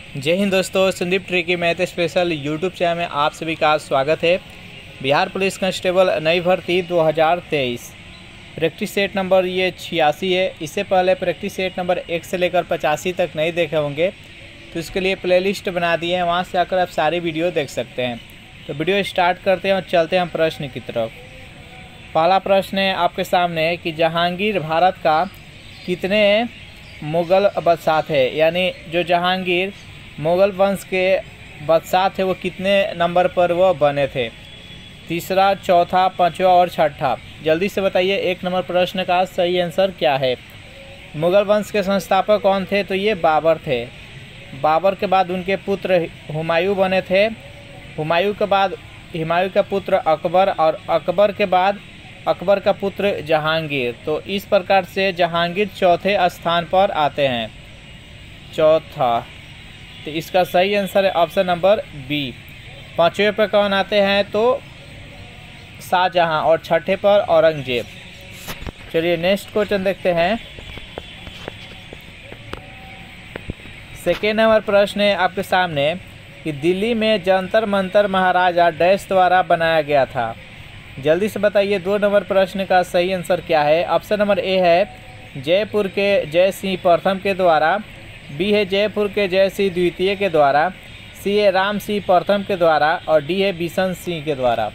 जय हिंद दोस्तों, Sandeep tricky math special YouTube channel में आप सभी का स्वागत है। बिहार पुलिस कांस्टेबल नई भर्ती 2023 प्रैक्टिस सेट नंबर ये 86 है। इससे पहले प्रैक्टिस सेट नंबर 1 से लेकर 85 तक नहीं देखे होंगे तो इसके लिए प्लेलिस्ट बना दिए हैं, वहाँ से आकर आप सारी वीडियो देख सकते हैं। तो वीडियो स्टार्ट करते हैं और चलते हैं प्रश्न की तरफ। पहला प्रश्न है आपके सामने कि जहांगीर भारत का कितने मुग़ल बादशाह थे, यानी जो जहांगीर मुग़ल वंश के बादशाह थे वो कितने नंबर पर वो बने थे। तीसरा, चौथा, पांचवा और छठा। जल्दी से बताइए 1 नंबर प्रश्न का सही आंसर क्या है। मुग़ल वंश के संस्थापक कौन थे, तो ये बाबर थे। बाबर के बाद उनके पुत्र हुमायूं बने थे। हुमायूं के बाद हुमायूं का पुत्र अकबर, और अकबर के बाद अकबर का पुत्र जहांगीर। तो इस प्रकार से जहांगीर चौथे स्थान पर आते हैं, चौथा। तो इसका सही आंसर है ऑप्शन नंबर बी। पाँचवें पर कौन आते हैं, तो शाहजहां, और छठे पर औरंगजेब। चलिए नेक्स्ट क्वेश्चन देखते हैं। सेकेंड नंबर प्रश्न है आपके सामने कि दिल्ली में जंतर मंतर महाराजा डैश द्वारा बनाया गया था। जल्दी से बताइए 2 नंबर प्रश्न का सही आंसर क्या है। ऑप्शन नंबर ए है जयपुर के जय सिंह प्रथम के द्वारा, बी है जयपुर के जय सिंह द्वितीय के द्वारा, सी है राम सिंह प्रथम के द्वारा, और डी है बिशन सिंह के द्वारा।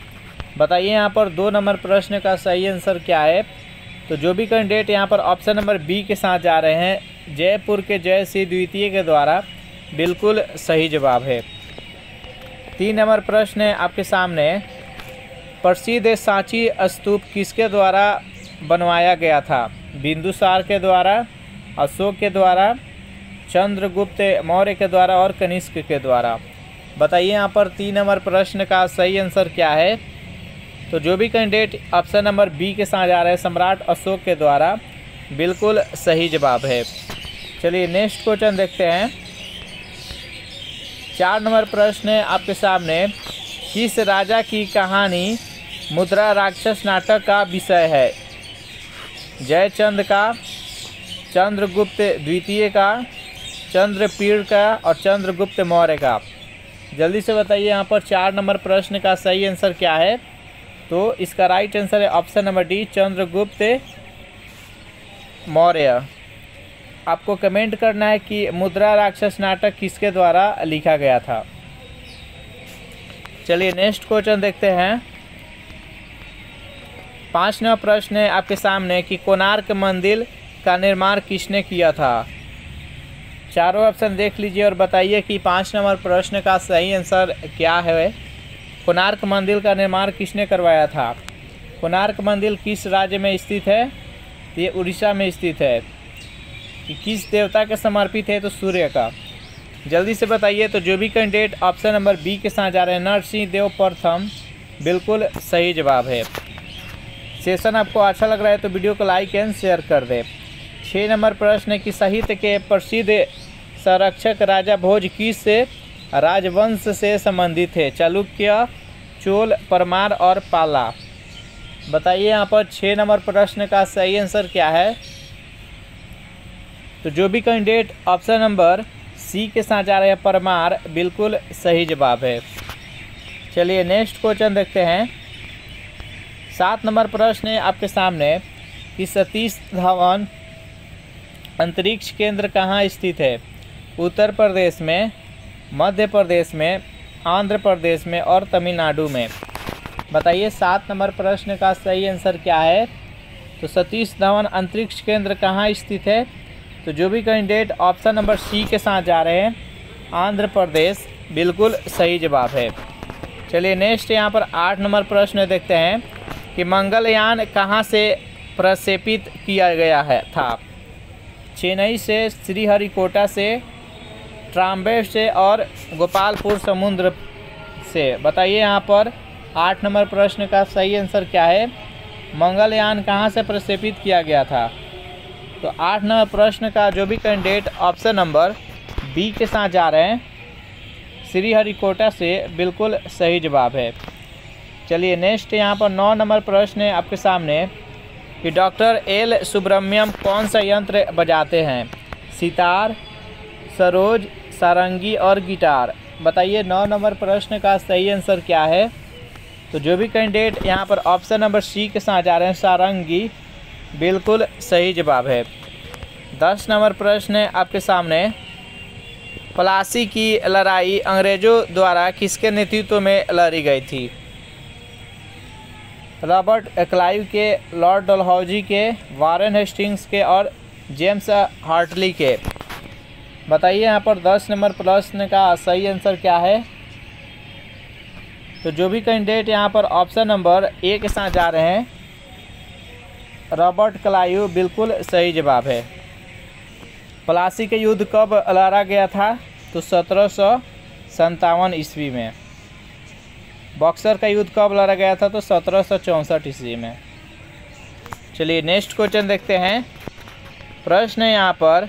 बताइए यहाँ पर 2 नंबर प्रश्न का सही आंसर क्या है। तो जो भी कैंडिडेट यहाँ पर ऑप्शन नंबर बी के साथ जा रहे हैं, जयपुर के जय सिंह द्वितीय के द्वारा, बिल्कुल सही जवाब है। 3 नंबर प्रश्न है आपके सामने, प्रसिद्ध सांची स्तूप किसके द्वारा बनवाया गया था। बिंदुसार के द्वारा, अशोक के द्वारा, चंद्रगुप्त मौर्य के द्वारा, और कनिष्क के द्वारा। बताइए यहाँ पर 3 नंबर प्रश्न का सही आंसर क्या है। तो जो भी कैंडिडेट ऑप्शन नंबर बी के साथ जा रहे हैं, सम्राट अशोक के द्वारा, बिल्कुल सही जवाब है। चलिए नेक्स्ट क्वेश्चन देखते हैं। 4 नंबर प्रश्न है आपके सामने, किस राजा की कहानी मुद्रा राक्षस नाटक का विषय है। जयचंद का, चंद्रगुप्त द्वितीय का, चंद्रपीड़ का, और चंद्रगुप्त मौर्य का। जल्दी से बताइए यहाँ पर 4 नंबर प्रश्न का सही आंसर क्या है। तो इसका राइट आंसर है option number D, Chandragupta Maurya. आपको कमेंट करना है कि मुद्रा राक्षस नाटक किसके द्वारा लिखा गया था। चलिए नेक्स्ट क्वेश्चन देखते हैं। 5 नंबर प्रश्न है आपके सामने कि कोणार्क मंदिर का निर्माण किसने किया था। चारों ऑप्शन देख लीजिए और बताइए कि 5 नंबर प्रश्न का सही आंसर क्या है। कोणार्क मंदिर का निर्माण किसने करवाया था। कोणार्क मंदिर किस राज्य में स्थित है, ये उड़ीसा में स्थित है। कि किस देवता के समर्पित है, तो सूर्य का। जल्दी से बताइए। तो जो भी कैंडिडेट ऑप्शन नंबर बी के साथ जा रहे हैं, नरसिंह देव प्रथम, बिल्कुल सही जवाब है। सेशन आपको अच्छा लग रहा है तो वीडियो को लाइक एंड शेयर कर दें। 6 नंबर प्रश्न कि साहित्य के प्रसिद्ध संरक्षक राजा भोज किस राजवंश से संबंधित है। चालुक्य, चोल, परमार और पाला। बताइए यहाँ पर 6 नंबर प्रश्न का सही आंसर क्या है। तो जो भी कैंडिडेट ऑप्शन नंबर सी के साथ जा रहे हैं, परमार, बिल्कुल सही जवाब है। चलिए नेक्स्ट क्वेश्चन देखते हैं। 7 नंबर प्रश्न है आपके सामने कि सतीश धवन अंतरिक्ष केंद्र कहाँ स्थित है। उत्तर प्रदेश में, मध्य प्रदेश में, आंध्र प्रदेश में, और तमिलनाडु में। बताइए 7 नंबर प्रश्न का सही आंसर क्या है। तो सतीश धवन अंतरिक्ष केंद्र कहाँ स्थित है। तो जो भी कैंडिडेट ऑप्शन नंबर सी के साथ जा रहे हैं, आंध्र प्रदेश, बिल्कुल सही जवाब है। चलिए नेक्स्ट यहाँ पर 8 नंबर प्रश्न देखते हैं कि मंगलयान कहाँ से प्रक्षेपित किया गया था। चेन्नई से, श्रीहरिकोटा से, ट्राम्बे से, और गोपालपुर समुद्र से। बताइए यहाँ पर 8 नंबर प्रश्न का सही आंसर क्या है। मंगलयान कहाँ से प्रक्षेपित किया गया था। तो 8 नंबर प्रश्न का जो भी कैंडिडेट ऑप्शन नंबर बी के साथ जा रहे हैं, श्रीहरिकोटा से, बिल्कुल सही जवाब है। चलिए नेक्स्ट यहाँ पर 9 नंबर प्रश्न है आपके सामने कि डॉक्टर एल सुब्रमण्यम कौन सा यंत्र बजाते हैं। सितार, सरोज, सारंगी और गिटार। बताइए 9 नंबर प्रश्न का सही आंसर क्या है। तो जो भी कैंडिडेट यहाँ पर ऑप्शन नंबर सी के साथ जा रहे हैं सारंगी, बिल्कुल सही जवाब है। 10 नंबर प्रश्न है आपके सामने, प्लासी की लड़ाई अंग्रेज़ों द्वारा किसके नेतृत्व में लड़ी गई थी। रॉबर्ट क्लाइव के, लॉर्ड डलहौजी के, वारेन हेस्टिंग्स के और जेम्स हार्टली के। बताइए यहाँ पर 10 नंबर प्रश्न का सही आंसर क्या है। तो जो भी कैंडिडेट यहाँ पर ऑप्शन नंबर ए के साथ जा रहे हैं रॉबर्ट क्लाइव, बिल्कुल सही जवाब है। प्लासी के युद्ध कब लड़ा गया था। तो 1757 ईस्वी में। बक्सर का युद्ध कब लड़ा गया था। तो 1764 ईस्वी में। चलिए नेक्स्ट क्वेश्चन देखते हैं। प्रश्न है यहाँ पर,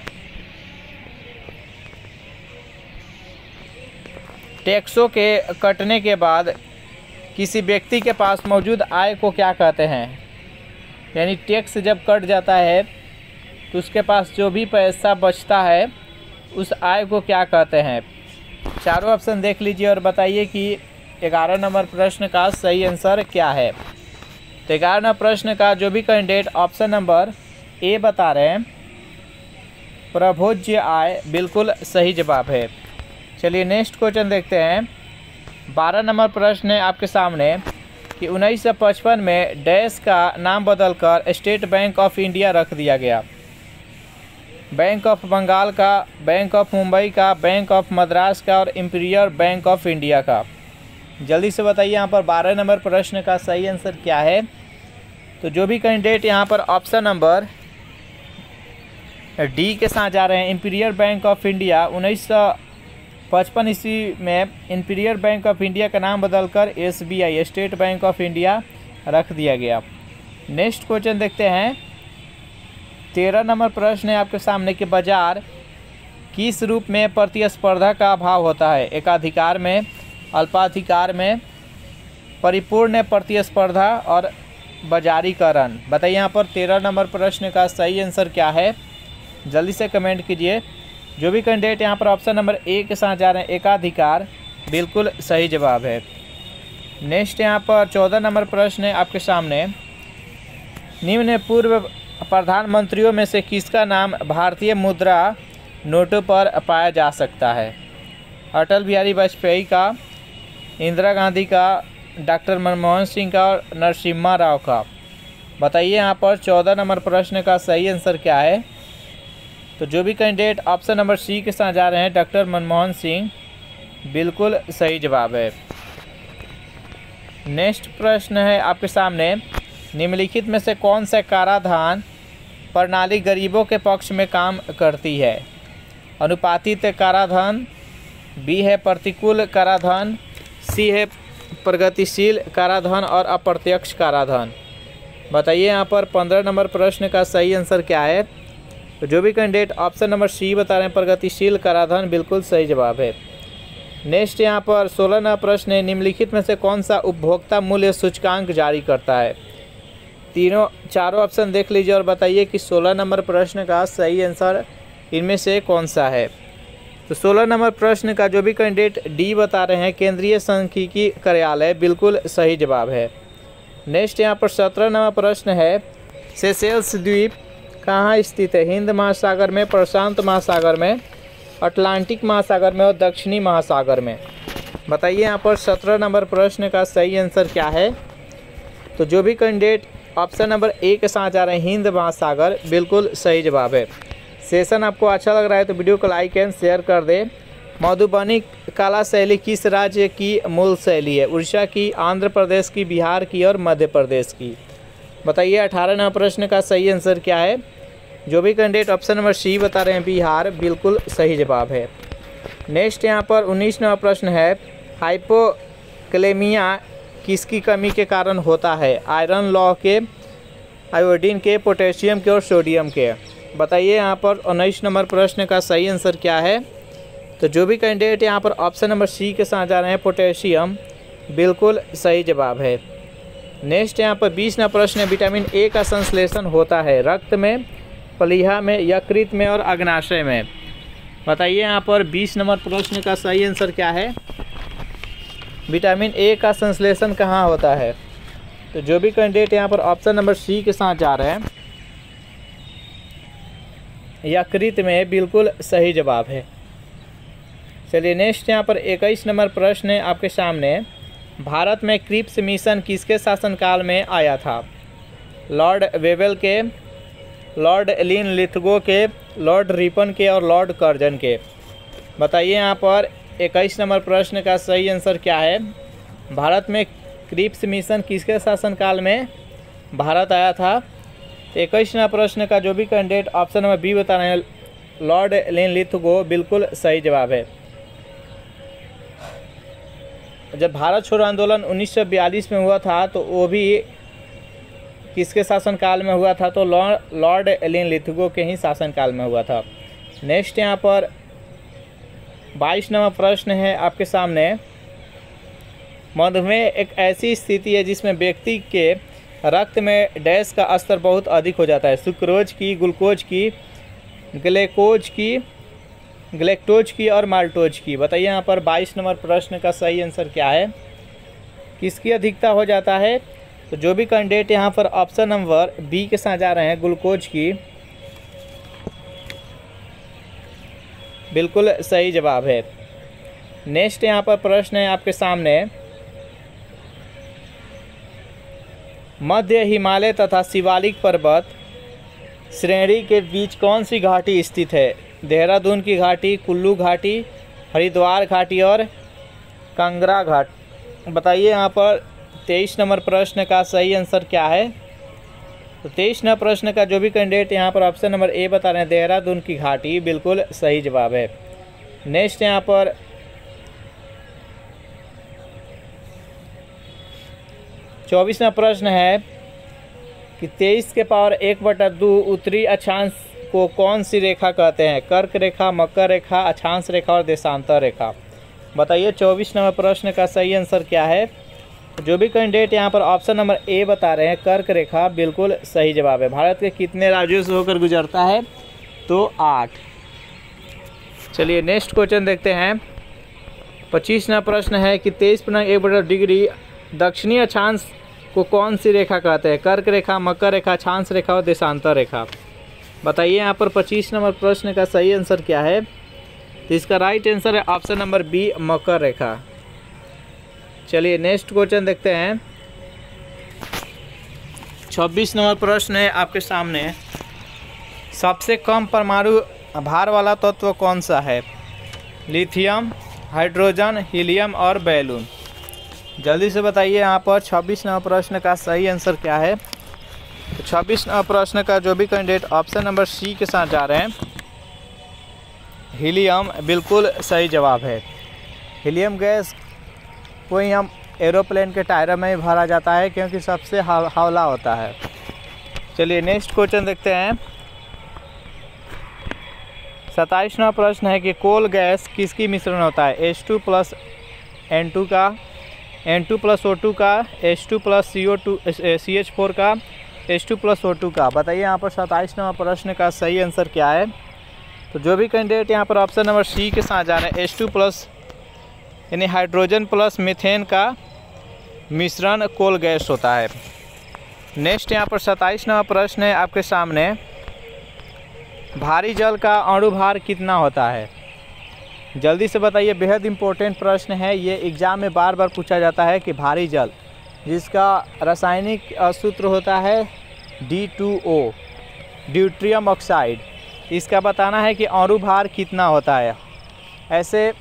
टैक्सों के कटने के बाद किसी व्यक्ति के पास मौजूद आय को क्या कहते हैं। यानी टैक्स जब कट जाता है तो उसके पास जो भी पैसा बचता है उस आय को क्या कहते हैं। चारों ऑप्शन देख लीजिए और बताइए कि 11 नंबर प्रश्न का सही आंसर क्या है। तो 11 नंबर प्रश्न का जो भी कैंडिडेट ऑप्शन नंबर ए बता रहे हैं प्रभोज्य आय, बिल्कुल सही जवाब है। चलिए नेक्स्ट क्वेश्चन देखते हैं। 12 नंबर प्रश्न है आपके सामने कि 1955 में डैश का नाम बदलकर स्टेट बैंक ऑफ इंडिया रख दिया गया। बैंक ऑफ बंगाल का, बैंक ऑफ मुंबई का, बैंक ऑफ मद्रास का और इंपीरियल बैंक ऑफ इंडिया का। जल्दी से बताइए यहाँ पर 12 नंबर प्रश्न का सही आंसर क्या है। तो जो भी कैंडिडेट यहाँ पर ऑप्शन नंबर डी के साथ जा रहे हैं इंपीरियल बैंक ऑफ इंडिया, 1955 ईस्वी में इंपीरियल बैंक ऑफ इंडिया का नाम बदलकर SBI state bank of India रख दिया गया। नेक्स्ट क्वेश्चन देखते हैं। 13 नंबर प्रश्न है आपके सामने कि बाजार किस रूप में प्रतिस्पर्धा का अभाव होता है। एकाधिकार में, अल्पाधिकार में, परिपूर्ण प्रतिस्पर्धा और बाजारीकरण। बताइए यहाँ पर 13 नंबर प्रश्न का सही आंसर क्या है। जल्दी से कमेंट कीजिए। जो भी कैंडिडेट यहाँ पर ऑप्शन नंबर ए के साथ जा रहे हैं एकाधिकार, बिल्कुल सही जवाब है। नेक्स्ट यहाँ पर 14 नंबर प्रश्न है आपके सामने, निम्न पूर्व प्रधानमंत्रियों में से किसका नाम भारतीय मुद्रा नोटों पर पाया जा सकता है। अटल बिहारी वाजपेयी का, इंदिरा गांधी का, डॉक्टर मनमोहन सिंह का और नरसिम्हा राव का। बताइए यहाँ पर 14 नंबर प्रश्न का सही आंसर क्या है। तो जो भी कैंडिडेट ऑप्शन नंबर सी के साथ जा रहे हैं डॉक्टर मनमोहन सिंह, बिल्कुल सही जवाब है। नेक्स्ट प्रश्न है आपके सामने, निम्नलिखित में से कौन सा कराधान प्रणाली गरीबों के पक्ष में काम करती है। अनुपातित कराधान, बी है प्रतिकूल कराधान, सी है प्रगतिशील कराधान और अप्रत्यक्ष कराधान। बताइए यहाँ पर 15 नंबर प्रश्न का सही आंसर क्या है। तो जो भी कैंडिडेट ऑप्शन नंबर सी बता रहे हैं प्रगतिशील कराधान, बिल्कुल सही जवाब है। नेक्स्ट यहाँ पर 16 नंबर प्रश्न है, निम्नलिखित में से कौन सा उपभोक्ता मूल्य सूचकांक जारी करता है। चारों ऑप्शन देख लीजिए और बताइए कि 16 नंबर प्रश्न का सही आंसर इनमें से कौन सा है। तो 16 नंबर प्रश्न का जो भी कैंडिडेट डी बता रहे हैं केंद्रीय सांख्यिकी कार्यालय, बिल्कुल सही जवाब है। नेक्स्ट यहाँ पर 17 नंबर प्रश्न है, सेशेल्स द्वीप कहाँ स्थित है। हिंद महासागर में, प्रशांत महासागर में, अटलांटिक महासागर में और दक्षिणी महासागर में। बताइए यहाँ पर 17 नंबर प्रश्न का सही आंसर क्या है। तो जो भी कैंडिडेट ऑप्शन नंबर ए के साथ जा रहे हैं हिंद महासागर, बिल्कुल सही जवाब है। सेशन आपको अच्छा लग रहा है तो वीडियो को लाइक एंड शेयर कर दें। मधुबनी कला शैली किस राज्य की मूल शैली है। उड़ीसा की, आंध्र प्रदेश की, बिहार की और मध्य प्रदेश की। बताइए 18 नंबर प्रश्न का सही आंसर क्या है। जो भी कैंडिडेट ऑप्शन नंबर सी बता रहे हैं बिहार, बिल्कुल सही जवाब है। नेक्स्ट यहाँ पर 19 नंबर प्रश्न है, हाइपोक्लेमिया किसकी कमी के कारण होता है। आयरन, लौह के, आयोडीन के, पोटेशियम के और सोडियम के। बताइए यहाँ पर 19 नंबर प्रश्न का सही आंसर क्या है। तो जो भी कैंडिडेट यहाँ पर ऑप्शन नंबर सी के साथ जा रहे हैं पोटेशियम, बिल्कुल सही जवाब है। नेक्स्ट यहाँ पर 20 नंबर प्रश्न है, विटामिन ए का संश्लेषण होता है रक्त में, प्लीहा में, यकृत में और अग्नाशय में। बताइए यहाँ पर 20 नंबर प्रश्न का सही आंसर क्या है। विटामिन ए का संश्लेषण कहाँ होता है। तो जो भी कैंडिडेट यहाँ पर ऑप्शन नंबर सी के साथ जा रहे हैं, यकृत में बिल्कुल सही जवाब है। चलिए नेक्स्ट यहाँ पर 21 नंबर प्रश्न है आपके सामने। भारत में क्रिप्स मिशन किसके शासनकाल में आया था। लॉर्ड वेवेल के, लॉर्ड लिनलिथगो के, लॉर्ड रिपन के और लॉर्ड कर्जन के। बताइए यहाँ पर 21 नंबर प्रश्न का सही आंसर क्या है। भारत में क्रिप्स मिशन किसके शासनकाल में भारत आया था। 21 नंबर प्रश्न का जो भी कैंडिडेट ऑप्शन नंबर बी बता रहे हैं, लॉर्ड लिनलिथगो, बिल्कुल सही जवाब है। जब भारत छोड़ो आंदोलन 1942 में हुआ था तो वो भी किसके शासनकाल में हुआ था। तो लॉर्ड लिनलिथगो के ही शासनकाल में हुआ था। नेक्स्ट यहाँ पर 22 नंबर प्रश्न है आपके सामने। मधुमेह एक ऐसी स्थिति है जिसमें व्यक्ति के रक्त में डैश का स्तर बहुत अधिक हो जाता है। सुक्रोज की, ग्लूकोज की, ग्लूकोज की, ग्लैक्टोज की और माल्टोज की। बताइए यहाँ पर 22 नंबर प्रश्न का सही आंसर क्या है। किसकी अधिकता हो जाता है। तो जो भी कैंडिडेट यहाँ पर ऑप्शन नंबर बी के साथ जा रहे हैं, ग्लूकोज की, बिल्कुल सही जवाब है। नेक्स्ट यहाँ पर प्रश्न है आपके सामने। मध्य हिमालय तथा शिवालिक पर्वत श्रेणी के बीच कौन सी घाटी स्थित है। देहरादून की घाटी, कुल्लू घाटी, हरिद्वार घाटी और कांगड़ा घाट। बताइए यहाँ पर 23 नंबर प्रश्न का सही आंसर क्या है। तो 23 नंबर प्रश्न का जो भी कैंडिडेट यहाँ पर ऑप्शन नंबर ए बता रहे हैं, देहरादून की घाटी, बिल्कुल सही जवाब है। नेक्स्ट यहाँ पर 24वां प्रश्न है कि 23 के पावर 1/2 उत्तरी अक्षांश को कौन सी रेखा कहते हैं। कर्क रेखा, मकर रेखा, अक्षांश रेखा और देशांतर रेखा। बताइए 24 नंबर प्रश्न का सही आंसर क्या है। जो भी कैंडिडेट यहाँ पर ऑप्शन नंबर ए बता रहे हैं, कर्क रेखा, बिल्कुल सही जवाब है। भारत के कितने राज्यों से होकर गुजरता है। तो 8। चलिए नेक्स्ट क्वेश्चन देखते हैं। 25वां प्रश्न है कि 23.1 डिग्री दक्षिणी अक्षांश को कौन सी रेखा कहते हैं। कर्क रेखा, मकर रेखा, अक्षांश रेखा और देशांतर रेखा। बताइए यहाँ पर 25 नंबर प्रश्न का सही आंसर क्या है। तो इसका राइट आंसर है ऑप्शन नंबर बी, मकर रेखा। चलिए नेक्स्ट क्वेश्चन देखते हैं। 26 नंबर प्रश्न है आपके सामने। सबसे कम परमाणु भार वाला तत्व कौन सा है। लिथियम, हाइड्रोजन, हीलियम और बैलून। जल्दी से बताइए यहाँ पर 26 नंबर प्रश्न का सही आंसर क्या है। तो 26 नंबर प्रश्न का जो भी कैंडिडेट ऑप्शन नंबर सी के साथ जा रहे हैं, हीलियम, बिल्कुल सही जवाब है। हीलियम गैस को ही हम एरोप्लेन के टायरों में ही भरा जाता है क्योंकि सबसे हौला होता है। चलिए नेक्स्ट क्वेश्चन देखते हैं। 27वां प्रश्न है कि कोल गैस किसकी मिश्रण होता है। H2 + N2 का, N2 + O2 का, H2 + CO2 CH4 का, H2 + O2 का। बताइए यहाँ पर 27 नंबर प्रश्न का सही आंसर क्या है। तो जो भी कैंडिडेट यहाँ पर ऑप्शन नंबर सी के साथ जा रहे हैं, H2+ यानी हाइड्रोजन प्लस मीथेन का मिश्रण कोल गैस होता है। नेक्स्ट यहाँ पर 27 नंबर प्रश्न है आपके सामने। भारी जल का अणुभार कितना होता है। जल्दी से बताइए, बेहद इम्पोर्टेंट प्रश्न है ये, एग्जाम में बार बार पूछा जाता है कि भारी जल जिसका रासायनिक सूत्र होता है D2O, ड्यूट्रियम ऑक्साइड, इसका बताना है कि अणुभार कितना होता है। ऐसे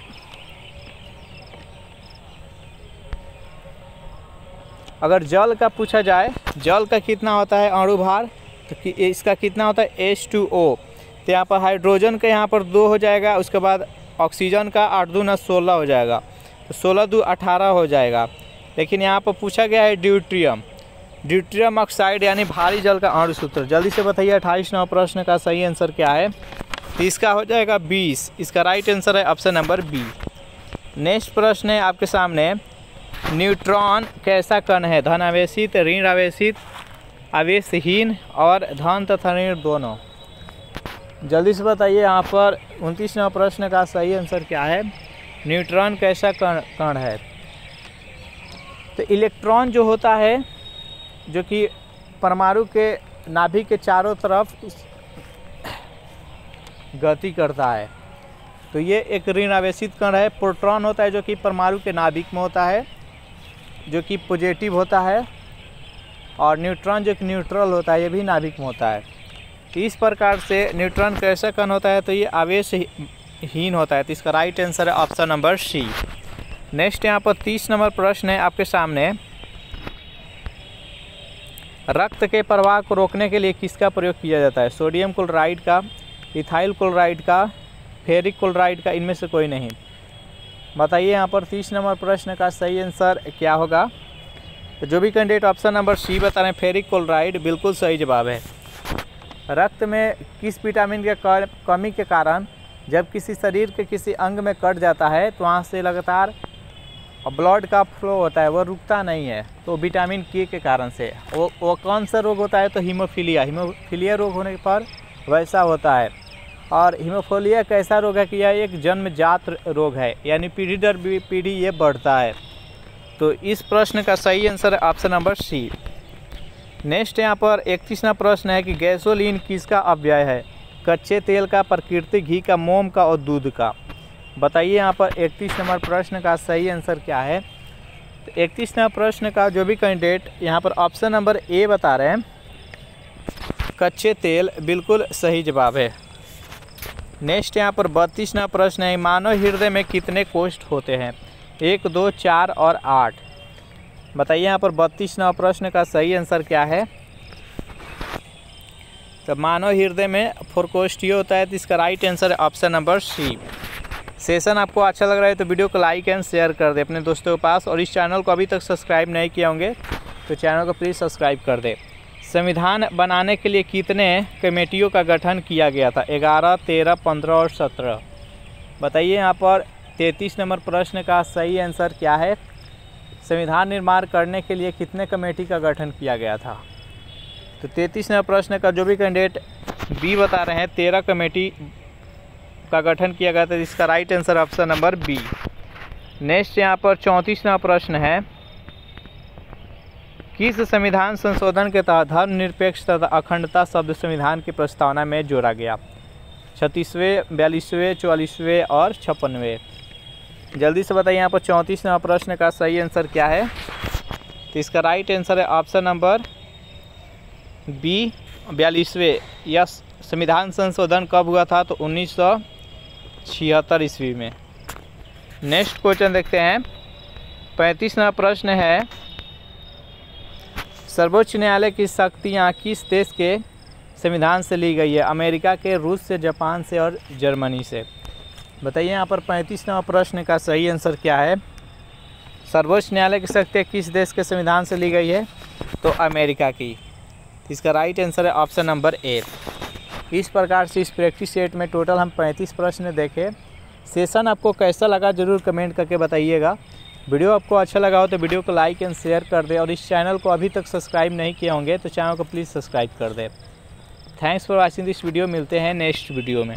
अगर जल का पूछा जाए, जल का कितना होता है अणुभार, तो इसका कितना होता है H2O। तो यहाँ पर हाइड्रोजन का यहाँ पर 2 हो जाएगा, उसके बाद ऑक्सीजन का 8 दूना 16 हो जाएगा, तो 16 दूना 18 हो जाएगा। लेकिन यहाँ पर पूछा गया है ड्यूट्रियम ऑक्साइड यानी भारी जल का अणु सूत्र। जल्दी से बताइए 28 नंबर प्रश्न का सही आंसर क्या है। तो इसका हो जाएगा 20। इसका राइट आंसर है ऑप्शन नंबर बी। नेक्स्ट प्रश्न है आपके सामने। न्यूट्रॉन कैसा कण है। धन आवेशित, ऋण आवेशित, आवेशहीन और धन तथा ऋण दोनों। जल्दी से बताइए यहाँ पर 29 नंबर प्रश्न का सही आंसर क्या है। न्यूट्रॉन कैसा कण है। तो इलेक्ट्रॉन जो होता है, जो कि परमाणु के नाभिक के चारों तरफ गति करता है, तो ये एक ऋण आवेशित कण है। प्रोटॉन होता है जो कि परमाणु के नाभिक में होता है, जो कि पॉजिटिव होता है, और न्यूट्रॉन जो कि न्यूट्रल होता है, ये भी नाभिक में होता है। तो इस प्रकार से न्यूट्रॉन कैसा कण होता है, तो ये आवेशहीन होता है। तो इसका राइट आंसर है ऑप्शन नंबर सी। नेक्स्ट यहाँ पर 30 नंबर प्रश्न है आपके सामने। रक्त के प्रवाह को रोकने के लिए किसका प्रयोग किया जाता है। सोडियम क्लोराइड का, इथाइल क्लोराइड का, फेरिक क्लोराइड का, इनमें से कोई नहीं। बताइए यहाँ पर 30 नंबर प्रश्न का सही आंसर क्या होगा। तो जो भी कैंडिडेट ऑप्शन नंबर सी बता रहे हैं फेरिक क्लोराइड, बिल्कुल सही जवाब है। रक्त में किस विटामिन के कमी के कारण जब किसी शरीर के किसी अंग में कट जाता है तो वहाँ से लगातार ब्लड का फ्लो होता है, वो रुकता नहीं है। तो विटामिन के कारण से वो कौन सा रोग होता है, तो हीमोफीलिया रोग होने पर वैसा होता है। और हीमोफीलिया एक ऐसा रोग है कि यह एक जन्मजात रोग है, यानी पीढ़ी दर पीढ़ी ये बढ़ता है। तो इस प्रश्न का सही आंसर है ऑप्शन नंबर सी। नेक्स्ट यहाँ पर 31वां प्रश्न है कि गैसोलीन किसका अव्यय है। कच्चे तेल का, प्राकृतिक घी का, मोम का और दूध का। बताइए यहाँ पर 31 नंबर प्रश्न का सही आंसर क्या है। तो 31वां प्रश्न का जो भी कैंडिडेट यहाँ पर ऑप्शन नंबर ए बता रहे हैं, कच्चे तेल, बिल्कुल सही जवाब है। नेक्स्ट यहाँ पर 32वां प्रश्न है, मानव हृदय में कितने कोष्ठ होते हैं। 1, 2, 4 और 8। बताइए यहाँ पर 32वां प्रश्न का सही आंसर क्या है। तो मानव हृदय में 4 कोष्ठीय होता है। तो इसका राइट आंसर है ऑप्शन नंबर सी। सेशन आपको अच्छा लग रहा है तो वीडियो को लाइक एंड शेयर कर दे अपने दोस्तों के पास, और इस चैनल को अभी तक सब्सक्राइब नहीं किए होंगे तो चैनल को प्लीज़ सब्सक्राइब कर दे। संविधान बनाने के लिए कितने कमेटियों का गठन किया गया था। 11, 13, 15 और 17। बताइए यहाँ पर 33 नंबर प्रश्न का सही आंसर क्या है। संविधान निर्माण करने के लिए कितने कमेटी का गठन किया गया था। तो 33 नंबर प्रश्न का जो भी कैंडिडेट बी बता रहे हैं, 13 कमेटी का गठन किया गया था। इसका right answer option number B. Next यहाँ पर 34वां प्रश्न है, किस संविधान संशोधन के तहत धर्मनिरपेक्ष तथा अखंडता शब्द संविधान की प्रस्तावना में जोड़ा गया। 36वें, 42वें, 44वें और 56वें। जल्दी से बताइए यहाँ पर 34वां प्रश्न का सही आंसर क्या है। तो इसका राइट आंसर है ऑप्शन नंबर बी, 42वें। यह संविधान संशोधन कब हुआ था, तो 1976 ईस्वी में। नेक्स्ट क्वेश्चन देखते हैं। 35वां प्रश्न है, सर्वोच्च न्यायालय की शक्तियाँ किस देश के संविधान से ली गई है। अमेरिका के, रूस से, जापान से और जर्मनी से। बताइए यहाँ पर 35वां प्रश्न का सही आंसर क्या है। सर्वोच्च न्यायालय की शक्तियाँ किस देश के संविधान से ली गई है, तो अमेरिका की। इसका राइट आंसर है ऑप्शन नंबर ए। इस प्रकार से इस प्रैक्टिस सेट में टोटल हम 35 प्रश्न देखे। सेशन आपको कैसा लगा जरूर कमेंट करके बताइएगा। वीडियो आपको अच्छा लगा हो तो वीडियो को लाइक एंड शेयर कर दे, और इस चैनल को अभी तक सब्सक्राइब नहीं किए होंगे तो चैनल को प्लीज़ सब्सक्राइब कर दे। Thanks for watching this video. मिलते हैं नेक्स्ट वीडियो में।